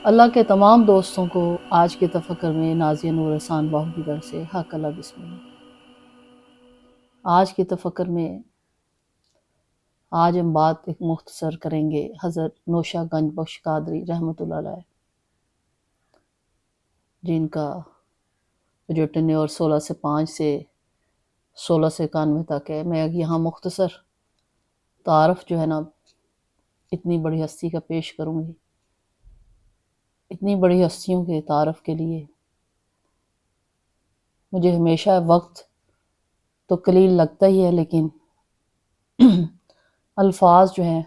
اللہ کے تمام دوستوں کو آج کے تفکر میں نازیہ نور احسان باہو کی طرف سے حق اللہ بسم اللہ۔ آج کے تفکر میں آج ہم بات ایک مختصر کریں گے حضرت نوشہ گنج بخش قادری رحمۃ اللہ علیہ، جن کا جو ٹینیور 16 سے 5 سے 16 سے 91 تک ہے۔ میں یہاں مختصر تعارف جو ہے نا اتنی بڑی ہستی کا پیش کروں گی۔ اتنی بڑی ہستیوں کے تعارف کے لیے مجھے ہمیشہ وقت تو قلیل لگتا ہی ہے، لیکن الفاظ جو ہیں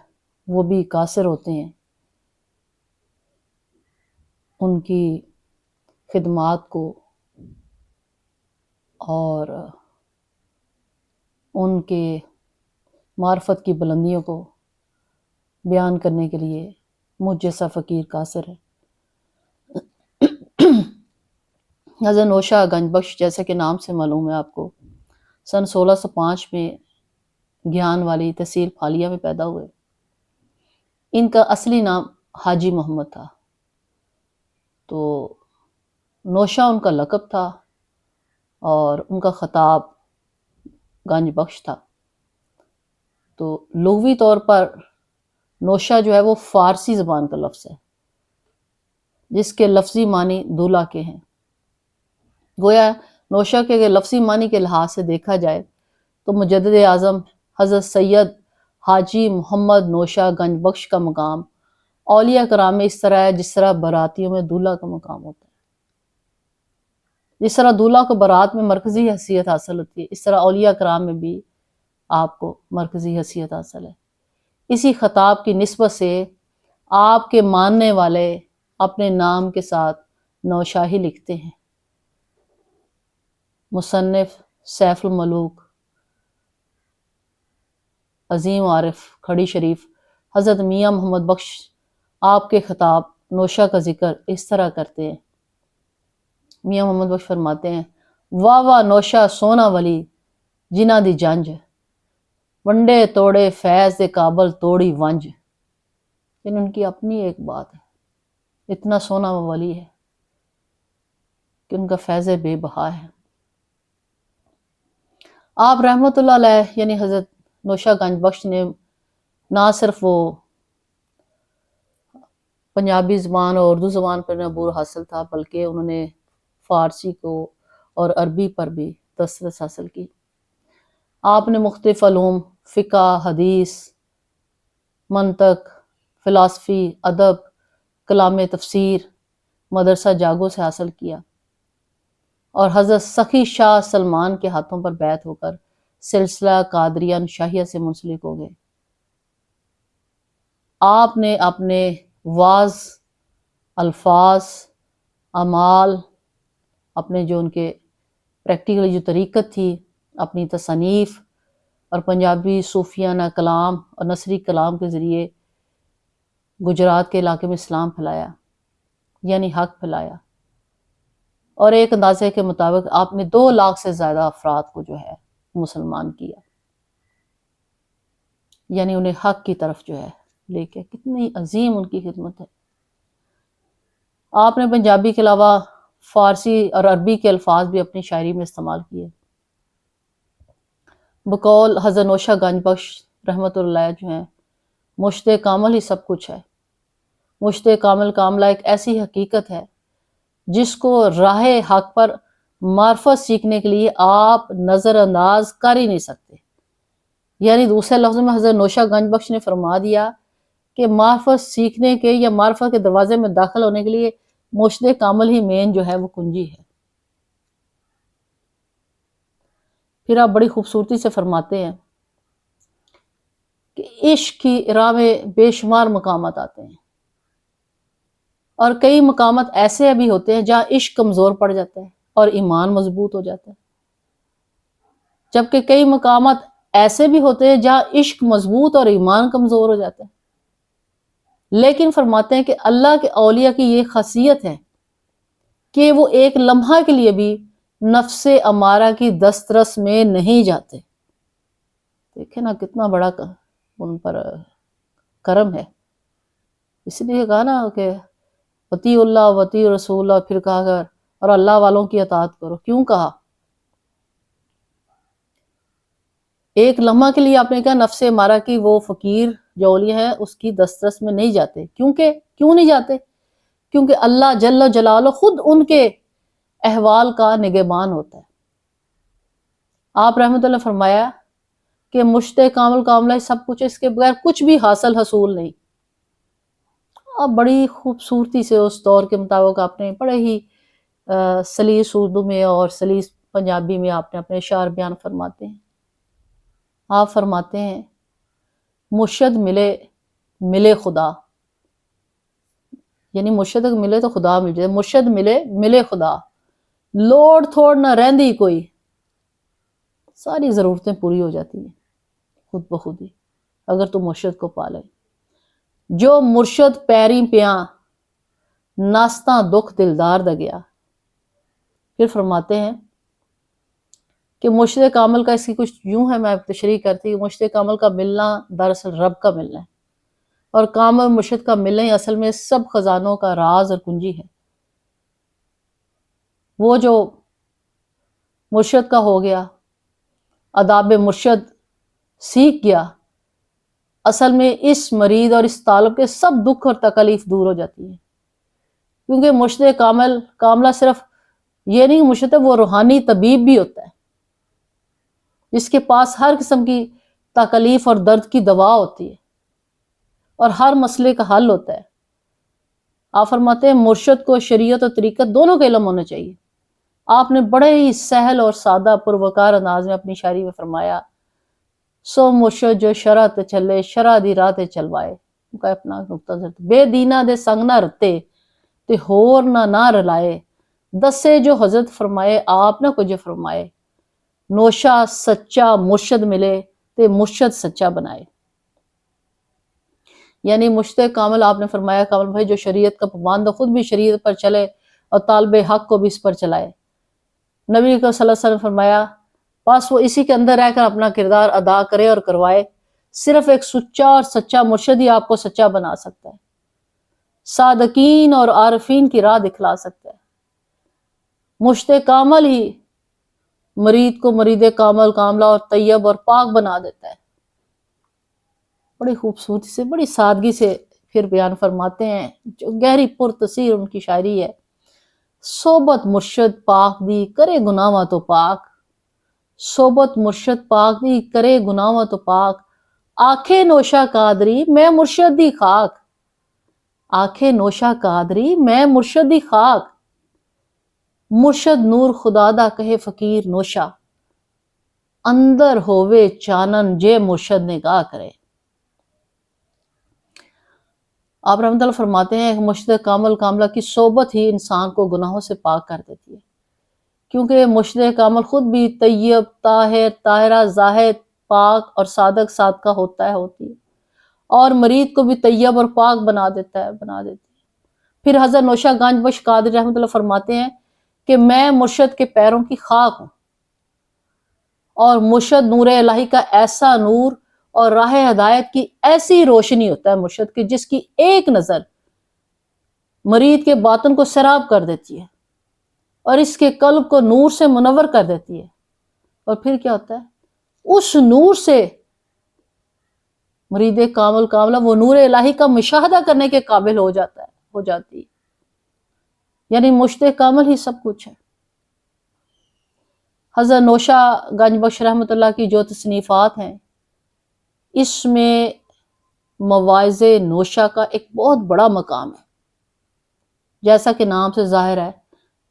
وہ بھی قاصر ہوتے ہیں۔ ان کی خدمات کو اور ان کے معرفت کی بلندیوں کو بیان کرنے کے لیے مجھ جیسا فقیر قاصر ہے۔ حضرت نوشہ گنج بخش جیسے کہ نام سے معلوم ہے آپ کو، سن 1605 میں گیان والی تحصیل پھالیہ میں پیدا ہوئے۔ ان کا اصلی نام حاجی محمد تھا، تو نوشہ ان کا لقب تھا اور ان کا خطاب گنج بخش تھا۔ تو لغوی طور پر نوشہ جو ہے وہ فارسی زبان کا لفظ ہے، جس کے لفظی معنی دولہا کے ہیں۔ گویا نوشہ کے اگر لفظی معنی کے لحاظ سے دیکھا جائے تو مجدد اعظم حضرت سید حاجی محمد نوشہ گنج بخش کا مقام اولیاء کرام میں اس طرح ہے جس طرح براتیوں میں دولہا کا مقام ہوتا ہے۔ جس طرح دولہا کو برات میں مرکزی حیثیت حاصل ہوتی ہے، اس طرح اولیاء کرام میں بھی آپ کو مرکزی حیثیت حاصل ہے۔ اسی خطاب کی نسبت سے آپ کے ماننے والے اپنے نام کے ساتھ نوشاہی لکھتے ہیں۔ مصنف سیف الملوک عظیم عارف کھڑی شریف حضرت میاں محمد بخش آپ کے خطاب نوشہ کا ذکر اس طرح کرتے ہیں۔ میاں محمد بخش فرماتے ہیں، واہ واہ نوشہ سونا ولی جنہ دی جنج، ونڈے توڑے فیض دے کابل توڑی ونج۔ ان کی اپنی ایک بات ہے، اتنا سونا وہ ولی ہے کہ ان کا فیض بے بہا ہے۔ آپ رحمۃ اللہ علیہ یعنی حضرت نوشہ گنج بخش نے نہ صرف وہ پنجابی زبان اور اردو زبان پر عبور حاصل تھا، بلکہ انہوں نے فارسی کو اور عربی پر بھی دسترس حاصل کی۔ آپ نے مختلف علوم، فقہ، حدیث، منطق، فلسفی، ادب، کلام تفسیر مدرسہ جاگو سے حاصل کیا اور حضرت سخی شاہ سلمان کے ہاتھوں پر بیعت ہو کر سلسلہ قادریہ شاہیہ سے منسلک ہو گئے۔ آپ نے اپنے واعظ، الفاظ، اعمال، اپنے جو ان کے پریکٹیکلی جو طریقت تھی، اپنی تصانیف اور پنجابی صوفیانہ کلام اور نثری کلام کے ذریعے گجرات کے علاقے میں اسلام پھیلایا، یعنی حق پھیلایا، اور ایک اندازے کے مطابق آپ نے 2 لاکھ سے زیادہ افراد کو جو ہے مسلمان کیا، یعنی انہیں حق کی طرف جو ہے لے کے۔ کتنی عظیم ان کی خدمت ہے۔ آپ نے پنجابی کے علاوہ فارسی اور عربی کے الفاظ بھی اپنی شاعری میں استعمال کیے۔ بقول حضرت نوشہ گنج بخش رحمۃ اللہ جو ہیں، مشت کامل ہی سب کچھ ہے۔ مشت کامل کاملہ ایک ایسی حقیقت ہے جس کو راہ حق پر معرفت سیکھنے کے لیے آپ نظر انداز کر ہی نہیں سکتے۔ یعنی دوسرے لفظوں میں حضرت نوشہ گنج بخش نے فرما دیا کہ معرفت سیکھنے کے یا معرفت کے دروازے میں داخل ہونے کے لیے مشت کامل ہی مین جو ہے وہ کنجی ہے۔ پھر آپ بڑی خوبصورتی سے فرماتے ہیں کہ عشق کی راہ میں بے شمار مقامات آتے ہیں، اور کئی مقامات ایسے بھی ہوتے ہیں جہاں عشق کمزور پڑ جاتا ہے اور ایمان مضبوط ہو جاتا ہے، جبکہ کئی مقامات ایسے بھی ہوتے ہیں جہاں عشق مضبوط اور ایمان کمزور ہو جاتا ہے۔ لیکن فرماتے ہیں کہ اللہ کے اولیاء کی یہ خاصیت ہے کہ وہ ایک لمحہ کے لیے بھی نفس امارہ کی دسترس میں نہیں جاتے۔ دیکھیں نا کتنا بڑا ان پر کرم ہے۔ اس لیے کہا نا کہ وطیع اللہ وطیع رسول اللہ، پھر کہا کر اور اللہ والوں کی اطاعت کرو. کیوں کہا؟ ایک لمحہ کے لیے آپ نے کہا نفس ہمارا کی وہ فقیر جو اولیاء ہے اس کی دسترس میں نہیں جاتے. کیوں نہیں جاتے؟ کیونکہ اللہ جل جلالہ خود ان کے احوال کا نگہبان ہوتا ہے. آپ رحمۃ اللہ فرمایا کہ مشت کامل کاملہ سب کچھ، اس کے بغیر کچھ بھی حاصل نہیں. اب بڑی خوبصورتی سے اس دور کے مطابق آپ نے بڑے ہی سلیس اردو میں اور سلیس پنجابی میں آپ نے اپنے اشعار بیان فرماتے ہیں. آپ فرماتے ہیں مرشد ملے خدا، یعنی مرشد ملے تو خدا مل جائے. مرشد ملے خدا، لوڑ تھوڑ نہ رہندی کوئی، ساری ضرورتیں پوری ہو جاتی ہیں خود بخود ہی اگر تو مرشد کو پالے. جو مرشد پیری پیاں ناستاں دکھ دلدار دا گیا. پھر فرماتے ہیں کہ مرشد کامل کا اس کی کچھ یوں ہے، میں تشریح کرتی ہوں. مرشد کامل کا ملنا دراصل رب کا ملنا ہے، اور کامل مرشد کا ملنا ہی اصل میں سب خزانوں کا راز اور کنجی ہے. وہ جو مرشد کا ہو گیا، آداب مرشد سیکھ گیا، اصل میں اس مرید اور اس طالب کے سب دکھ اور تکلیف دور ہو جاتی ہے. کیونکہ مرشد کاملہ صرف یہ نہیں مرشد ہے، وہ روحانی طبیب بھی ہوتا ہے جس کے پاس ہر قسم کی تکلیف اور درد کی دوا ہوتی ہے اور ہر مسئلے کا حل ہوتا ہے. آپ فرماتے ہیں مرشد کو شریعت اور طریقت دونوں کا علم ہونا چاہیے. آپ نے بڑے ہی سہل اور سادہ پروکار انداز میں اپنی شاعری میں فرمایا، سو مرشد جو شرع تے چلے شرع دی راہ تے چلوائے. ان کا اپنا نقطہ ضرور، بے دینہ دے سنگ نہ رتے تے ہور نہ رلائے. دسے جو حضرت فرمائے آپ نہ کچھ فرمائے. نوشا سچا مرشد ملے تے مرشد سچا بنائے. یعنی مرشد کامل آپ نے فرمایا کامل بھائی جو شریعت کا پابند خود بھی شریعت پر چلے اور طالب حق کو بھی اس پر چلائے. نبی کو صلی اللہ علیہ وسلم فرمایا بس وہ اسی کے اندر رہ کر اپنا کردار ادا کرے اور کروائے. صرف ایک سچا اور سچا مرشد ہی آپ کو سچا بنا سکتا ہے، صادقین اور عارفین کی راہ دکھلا سکتا ہے. مرشد کامل ہی مرید کو مرید کامل کاملہ اور طیب اور پاک بنا دیتا ہے. بڑی خوبصورتی سے بڑی سادگی سے پھر بیان فرماتے ہیں، جو گہری پرتاثیر ان کی شاعری ہے. صحبت مرشد پاک دی کرے گناواں تو پاک، صحبت مرشد پاک دی کرے گناواں تو پاک. آکھے نوشا قادری میں مرشد دی خاک، آکھے نوشا قادری میں مرشد دی خاک. مرشد نور خدا دا کہے فقیر نوشا، اندر ہووے چانن جے مرشد نگاہ کرے. آپ رحمۃ اللہ فرماتے ہیں کہ مرشد کامل کاملہ کی صحبت ہی انسان کو گناہوں سے پاک کر دیتی ہے. کیونکہ مرشد کامل خود بھی طیب طاہر طاہرہ زاہد پاک اور صادق صادقہ ہوتی ہے، اور مرید کو بھی طیب اور پاک بنا دیتی ہے. پھر حضرت نوشا گنج بخش قادری رحمۃ اللہ فرماتے ہیں کہ میں مرشد کے پیروں کی خاک ہوں، اور مرشد نور الہی کا ایسا نور اور راہ ہدایت کی ایسی روشنی ہوتا ہے مرشد کی، جس کی ایک نظر مرید کے باطن کو سیراب کر دیتی ہے اور اس کے قلب کو نور سے منور کر دیتی ہے. اور پھر کیا ہوتا ہے، اس نور سے مرید کامل کاملہ وہ نور الہی کا مشاہدہ کرنے کے قابل ہو جاتی ہے. یعنی مرشد کامل ہی سب کچھ ہے. حضرت نوشا گنج بخش رحمۃ اللہ کی جو تصنیفات ہیں، اس میں مواعظ نوشا کا ایک بہت بڑا مقام ہے. جیسا کہ نام سے ظاہر ہے،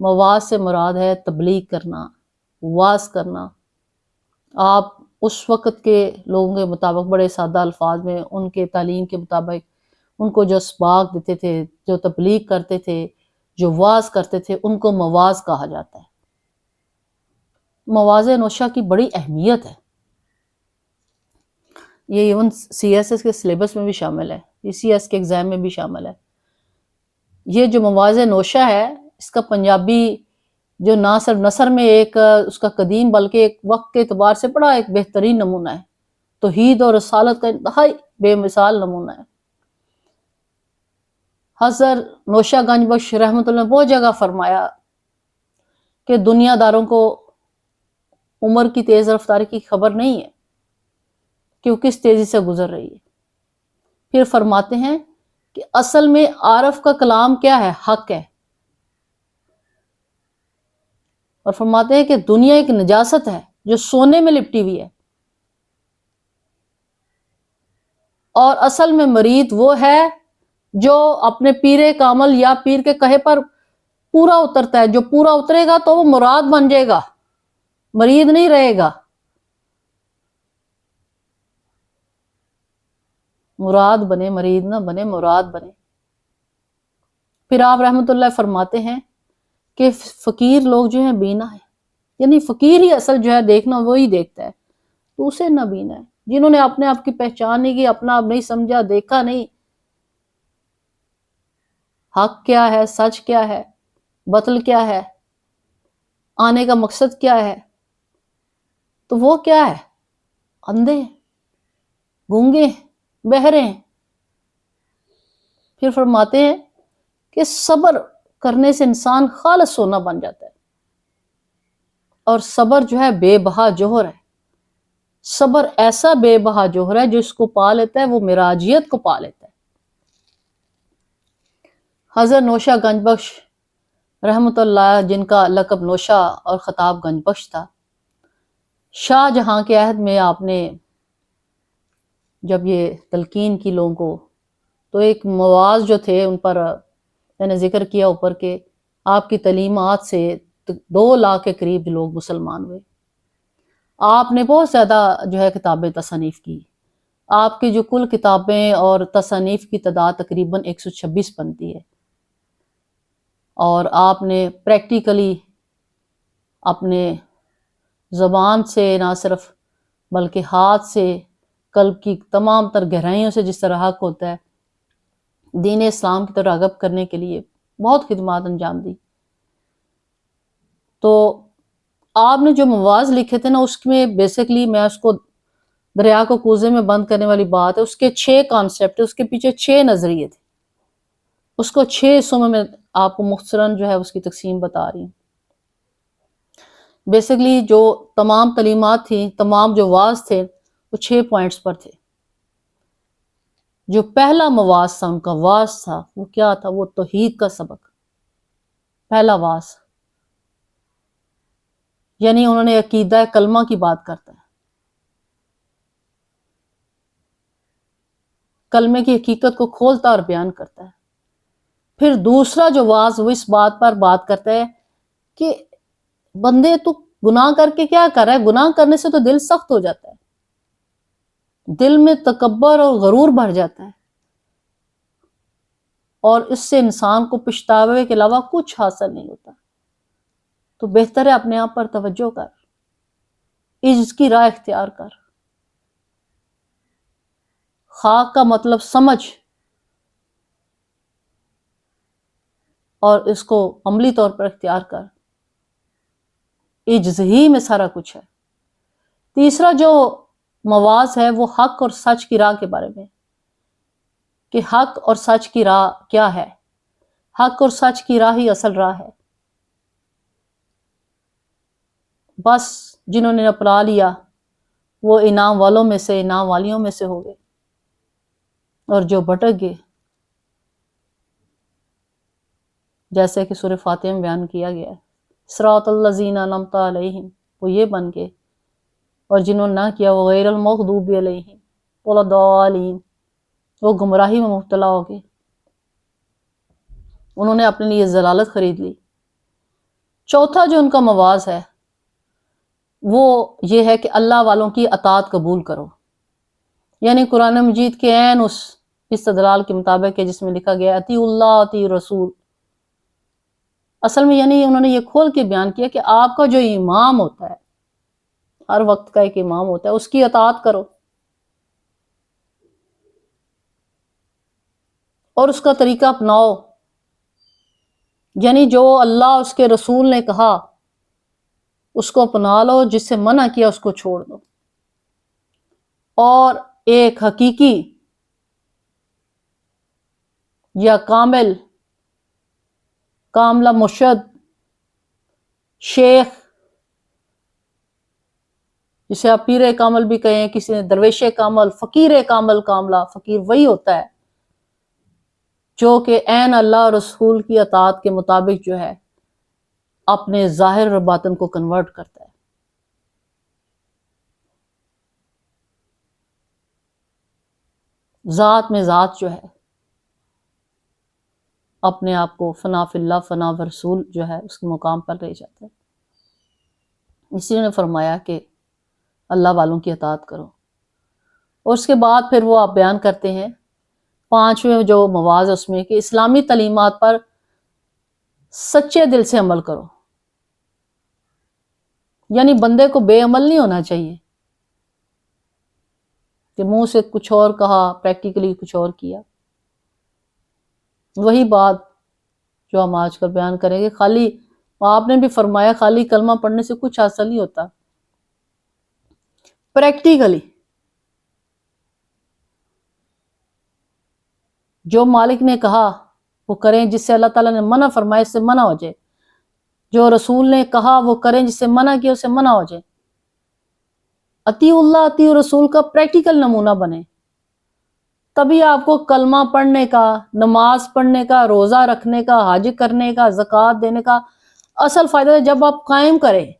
مواعظ سے مراد ہے تبلیغ کرنا، واعظ کرنا. آپ اس وقت کے لوگوں کے مطابق بڑے سادہ الفاظ میں ان کے تعلیم کے مطابق ان کو جو اسباق دیتے تھے، جو تبلیغ کرتے تھے، جو واعظ کرتے تھے، ان کو مواعظ کہا جاتا ہے. مواعظ نوشا کی بڑی اہمیت ہے. یہ ایون سی ایس ایس کے سلیبس میں بھی شامل ہے، سی ایس کے ایگزام میں بھی شامل ہے. یہ جو مواعظ نوشا ہے، اس کا پنجابی جو نہ صرف نثر میں ایک اس کا قدیم بلکہ ایک وقت کے اعتبار سے بڑا ایک بہترین نمونہ ہے. توحید اور رسالت کا انتہائی بے مثال نمونہ ہے. حضرت نوشہ گنج بخش رحمۃ اللہ نے بہت جگہ فرمایا کہ دنیا داروں کو عمر کی تیز رفتاری کی خبر نہیں ہے کہ وہ کس تیزی سے گزر رہی ہے. پھر فرماتے ہیں کہ اصل میں عارف کا کلام کیا ہے؟ حق ہے. اور فرماتے ہیں کہ دنیا ایک نجاست ہے جو سونے میں لپٹی ہوئی ہے، اور اصل میں مرید وہ ہے جو اپنے پیر کامل یا پیر کے کہے پر پورا اترتا ہے. جو پورا اترے گا تو وہ مراد بن جائے گا، مرید نہیں رہے گا. مراد بنے، مرید نہ بنے، مراد بنے. پھر آپ رحمت اللہ فرماتے ہیں کہ فقیر لوگ جو ہیں بینا ہے، یعنی فقیر ہی اصل جو ہے دیکھنا وہی دیکھتا ہے، تو اسے نہ بینا ہے. جنہوں نے اپنے آپ کی پہچان نہیں کی، اپنا آپ نہیں سمجھا، دیکھا نہیں حق کیا ہے، سچ کیا ہے، باطل کیا ہے، آنے کا مقصد کیا ہے، تو وہ کیا ہے؟ اندھے، گونگے، بہرے ہیں. پھر فرماتے ہیں کہ صبر کرنے سے انسان خالص سونا بن جاتا ہے، اور صبر جو ہے بے بہا جوہر ہے. صبر ایسا بے بہا جوہر ہے جو اس کو پا لیتا ہے وہ معراجیت کو پا لیتا ہے. حضرت نوشہ گنج بخش رحمۃ اللہ، جن کا لقب نوشہ اور خطاب گنج بخش تھا، شاہ جہاں کے عہد میں آپ نے جب یہ تلقین کی لوگوں کو، تو ایک مواز جو تھے ان پر میں نے ذکر کیا اوپر کے آپ کی تعلیمات سے 2 لاکھ کے قریب لوگ مسلمان ہوئے. آپ نے بہت زیادہ جو ہے کتابیں تصنیف کی. آپ کی جو کل کتابیں اور تصنیف کی تعداد تقریباً 126 بنتی ہے، اور آپ نے پریکٹیکلی اپنے زبان سے نہ صرف بلکہ ہاتھ سے، قلب کی تمام تر گہرائیوں سے جس طرح حق ہوتا ہے دین اسلام کی طرف راغب کرنے کے لیے بہت خدمات انجام دی. تو آپ نے جو مواز لکھے تھے نا، اس میں بیسیکلی میں اس کو دریا کو کوزے میں بند کرنے والی بات ہے، اس کے 6 کانسیپٹ، اس کے پیچھے 6 نظریے تھے. اس کو 6 حصوں میں آپ کو مختصراً جو ہے اس کی تقسیم بتا رہی ہوں. بیسیکلی جو تمام تعلیمات تھیں، تمام جو واز تھے، وہ 6 پوائنٹس پر تھے. جو پہلا مواز تھا ان کا واز تھا وہ کیا تھا؟ وہ توحید کا سبق، پہلا واز. یعنی انہوں نے عقیدہ کلمہ کی بات کرتا ہے، کلمے کی حقیقت کو کھولتا اور بیان کرتا ہے. پھر دوسرا جو واز وہ اس بات پر بات کرتا ہے کہ بندے تو گناہ کر کے کیا کر رہا ہے؟ گناہ کرنے سے تو دل سخت ہو جاتا ہے، دل میں تکبر اور غرور بھر جاتا ہے، اور اس سے انسان کو پچھتاوے کے علاوہ کچھ حاصل نہیں ہوتا. تو بہتر ہے اپنے آپ پر توجہ کر، عجز کی راہ اختیار کر، خاک کا مطلب سمجھ اور اس کو عملی طور پر اختیار کر. عجز ہی میں سارا کچھ ہے. تیسرا جو مواز ہے وہ حق اور سچ کی راہ کے بارے میں، کہ حق اور سچ کی راہ کیا ہے. حق اور سچ کی راہ ہی اصل راہ ہے. بس جنہوں نے اپنا لیا وہ انعام والوں میں سے، انعام والیوں میں سے ہو گئے، اور جو بھٹک گئے جیسے کہ سورہ فاتحہ میں بیان کیا گیا ہے، صراط الذین انعمت علیہم، وہ یہ بن گئے. اور جنہوں نے نہ کیا وہ غیر المغضوب علیہم ولا الضالین، وہ گمراہی میں مبتلا ہو گئے، انہوں نے اپنے لیے ضلالت خرید لی. چوتھا جو ان کا مواز ہے وہ یہ ہے کہ اللہ والوں کی اطاعت قبول کرو. یعنی قرآن مجید کے عین اس استدلال کے مطابق ہے جس میں لکھا گیا اطیعوا اللہ اطیعوا الرسول. اصل میں یعنی انہوں نے یہ کھول کے بیان کیا کہ آپ کا جو امام ہوتا ہے، ہر وقت کا ایک امام ہوتا ہے، اس کی اطاعت کرو اور اس کا طریقہ اپناؤ. یعنی جو اللہ اس کے رسول نے کہا اس کو اپنا لو، جس سے منع کیا اس کو چھوڑ دو، اور ایک حقیقی یا کاملہ مرشد، شیخ، جسے آپ پیر کامل بھی کہیں، کسی نے درویش کامل، فقیر کامل، کاملہ فقیر وہی ہوتا ہے جو کہ عین اللہ اور رسول کی اطاعت کے مطابق جو ہے اپنے ظاہر اور باطن کو کنورٹ کرتا ہے۔ ذات میں ذات جو ہے اپنے آپ کو فنا فی اللہ، فنا و رسول جو ہے اس کے مقام پر لے جاتا ہے۔ اسی نے فرمایا کہ اللہ والوں کی اطاعت کرو، اور اس کے بعد پھر وہ آپ بیان کرتے ہیں 5ویں جو مواز اس میں کہ اسلامی تعلیمات پر سچے دل سے عمل کرو، یعنی بندے کو بے عمل نہیں ہونا چاہیے کہ منہ سے کچھ اور کہا، پریکٹیکلی کچھ اور کیا۔ وہی بات جو ہم آج کل بیان کریں گے، خالی آپ نے بھی فرمایا خالی کلمہ پڑھنے سے کچھ حاصل نہیں ہوتا، پریکٹیکلی جو مالک نے کہا وہ کریں، جس سے اللہ تعالیٰ نے منع فرمایا اس سے منع ہو جائے، جو رسول نے کہا وہ کریں، جس سے منع کیا اس سے منع ہو جائے۔ اطیعوا اللہ اطیعوا رسول کا پریکٹیکل نمونہ بنے، تبھی آپ کو کلمہ پڑھنے کا، نماز پڑھنے کا، روزہ رکھنے کا، حج کرنے کا، زکوٰۃ دینے کا اصل فائدہ ہے جب آپ قائم کریں،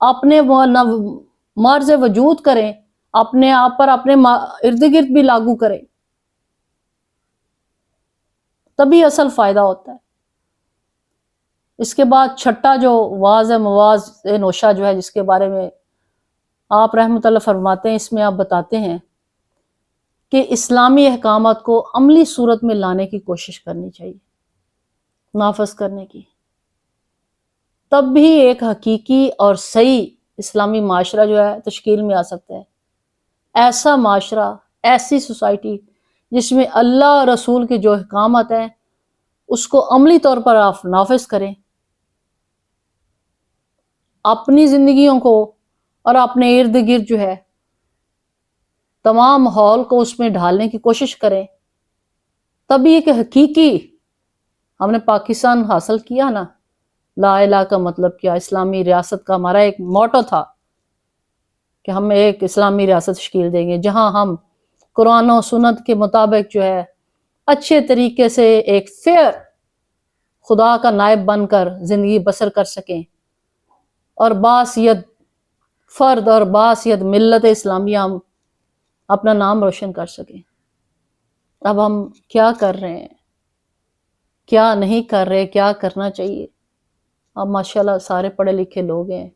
اپنے مرز وجود کریں، اپنے آپ پر اپنے ارد گرد بھی لاگو کریں، تبھی اصل فائدہ ہوتا ہے۔ اس کے بعد چھٹا جو واز ہے، مواز نوشہ جو ہے، جس کے بارے میں آپ رحمۃ اللہ فرماتے ہیں، اس میں آپ بتاتے ہیں کہ اسلامی احکامات کو عملی صورت میں لانے کی کوشش کرنی چاہیے، نافذ کرنے کی، تب بھی ایک حقیقی اور صحیح اسلامی معاشرہ جو ہے تشکیل میں آ سکتا ہے۔ ایسا معاشرہ، ایسی سوسائٹی جس میں اللہ اور رسول کے جو احکامات ہیں اس کو عملی طور پر آپ نافذ کریں، اپنی زندگیوں کو اور اپنے ارد گرد جو ہے تمام ماحول کو اس میں ڈھالنے کی کوشش کریں، تبھی ایک حقیقی ہم نے پاکستان حاصل کیا نا۔ لا الہ کا مطلب کیا؟ اسلامی ریاست کا ہمارا ایک موٹو تھا کہ ہم ایک اسلامی ریاست تشکیل دیں گے جہاں ہم قرآن و سنت کے مطابق جو ہے اچھے طریقے سے ایک فیئر خدا کا نائب بن کر زندگی بسر کر سکیں، اور باحثیت فرد اور باحثیت ملت اسلامیہ ہم اپنا نام روشن کر سکیں۔ اب ہم کیا کر رہے ہیں، کیا نہیں کر رہے، کیا کرنا چاہیے؟ اب ماشاءاللہ سارے پڑھے لکھے لوگ ہیں،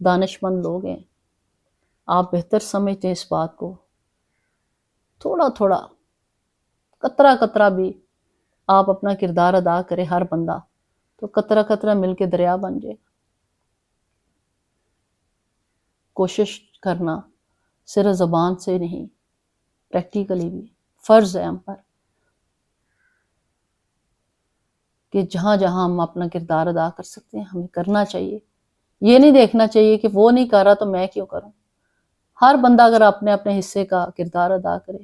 دانش مند لوگ ہیں، آپ بہتر سمجھتے ہیں اس بات کو۔ تھوڑا تھوڑا، قطرہ قطرہ بھی آپ اپنا کردار ادا کریں، ہر بندہ، تو قطرہ قطرہ مل کے دریا بن جائے۔ کوشش کرنا صرف زبان سے نہیں، پریکٹیکلی بھی فرض ہے ہم پر کہ جہاں جہاں ہم اپنا کردار ادا کر سکتے ہیں ہمیں کرنا چاہیے۔ یہ نہیں دیکھنا چاہیے کہ وہ نہیں کر رہا تو میں کیوں کروں۔ ہر بندہ اگر اپنے اپنے حصے کا کردار ادا کرے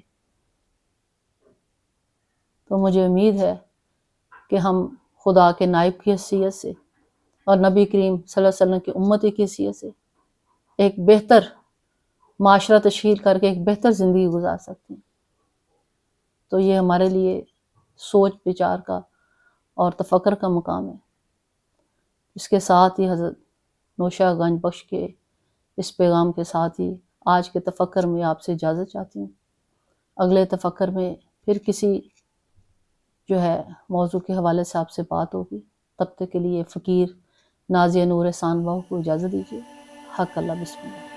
تو مجھے امید ہے کہ ہم خدا کے نائب کی حیثیت سے اور نبی کریم صلی اللہ علیہ وسلم کی امتی کی حیثیت سے ایک بہتر معاشرہ تشکیل کر کے ایک بہتر زندگی گزار سکتے ہیں۔ تو یہ ہمارے لیے سوچ بچار کا اور تفکر کا مقام ہے۔ اس کے ساتھ ہی حضرت نوشہ گنج بخش کے اس پیغام کے ساتھ ہی آج کے تفکر میں آپ سے اجازت چاہتی ہوں۔ اگلے تفکر میں پھر کسی جو ہے موضوع کے حوالے سے آپ سے بات ہوگی۔ تب تک کے لیے فقیر نازیہ نور احسان بہو کو اجازت دیجیے۔ حق اللہ، بسم اللہ۔